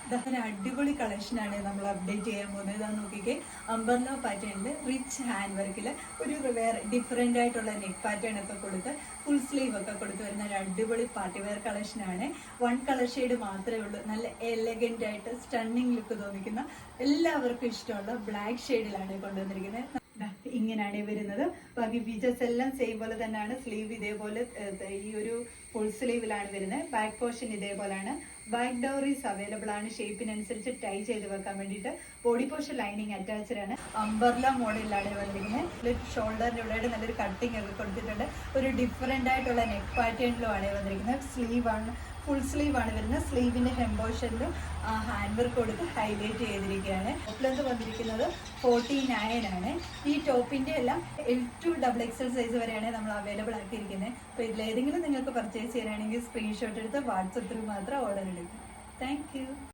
ഇതൊക്കെ അടിപൊളി കളക്ഷനാണ് നമ്മൾ അപ്ഡേറ്റ് ചെയ്യാൻ പോകുന്നത്. ഇതാ നോക്കിക്കേ, അംബർല പാറ്റേണിൽ റിച്ച് ഹാൻഡ് വർക്കിൽ ഒരു വേറെ ഡിഫറെൻ്റ് ആയിട്ടുള്ള നെക്ക് പാറ്റേൺ ഒക്കെ കൊടുത്ത് ഫുൾ സ്ലീവ് ഒക്കെ കൊടുത്ത് വരുന്ന ഒരു അടിപൊളി പാർട്ടി വെയർ കളക്ഷനാണ്. വൺ കളർ ഷെയ്ഡ് മാത്രമേ ഉള്ളൂ. നല്ല എലഗൻ്റ് ആയിട്ട് സ്റ്റണ്ണിങ് ലുക്ക് തോന്നിക്കുന്ന എല്ലാവർക്കും ഇഷ്ടമുള്ള ബ്ലാക്ക് ഷെയ്ഡിലാണ് കൊണ്ടുവന്നിരിക്കുന്നത്. ഇങ്ങനെയാണ് വരുന്നത്. ബാക്കി ഫീച്ചേഴ്സ് എല്ലാം സെയിം പോലെ തന്നെയാണ്. സ്ലീവ് ഇതേപോലെ ഈ ഒരു ഫുൾ സ്ലീവിലാണ് വരുന്നത്. ബാക്ക് പോർഷൻ ഇതേപോലെയാണ്. ബാക്ക് ഡോറീസ് അവൈലബിൾ ആണ്. ഷേപ്പിനനുസരിച്ച് ടൈ ചെയ്ത് വെക്കാൻ വേണ്ടിയിട്ട്. ബോഡി പോർഷൻ ലൈനിങ് അറ്റാച്ച്ഡ് ആണ്. അംബർല മോഡലിലാണ് വന്നിരിക്കുന്നത്. ഷോൾഡറിന്റെ ഇവിടെ നല്ലൊരു കട്ടിങ് ഒക്കെ കൊടുത്തിട്ടുണ്ട്. ഒരു ഡിഫറെന്റ് ആയിട്ടുള്ള നെക്ക് പാറ്റേണിലുമാണ് വന്നിരിക്കുന്നത്. സ്ലീവ് ആണ്, ഫുൾ സ്ലീവ് ആണ് വരുന്നത്. സ്ലീവിന്റെ ഹെംബോഷനിലും ഹാൻഡ് വർക്ക് കൊടുത്ത് ഹൈലൈറ്റ് ചെയ്തിരിക്കുകയാണ്. ടോപ്പിലെന്ത് വന്നിരിക്കുന്നത് 49 ആണ്. ഈ ടോപ്പിന്റെ എല്ലാം L2 XXL സൈസ് വരെയാണ് നമ്മൾ അവൈലബിൾ ആക്കിയിരിക്കുന്നത്. അപ്പോൾ ഇതിലേതെങ്കിലും നിങ്ങൾക്ക് പർച്ചേസ് ചെയ്യാനാണെങ്കിൽ സ്ക്രീൻഷോട്ട് എടുത്ത് വാട്സപ്പ് ത്രൂ മാത്രം ഓർഡർ എടുക്കും. Thank you.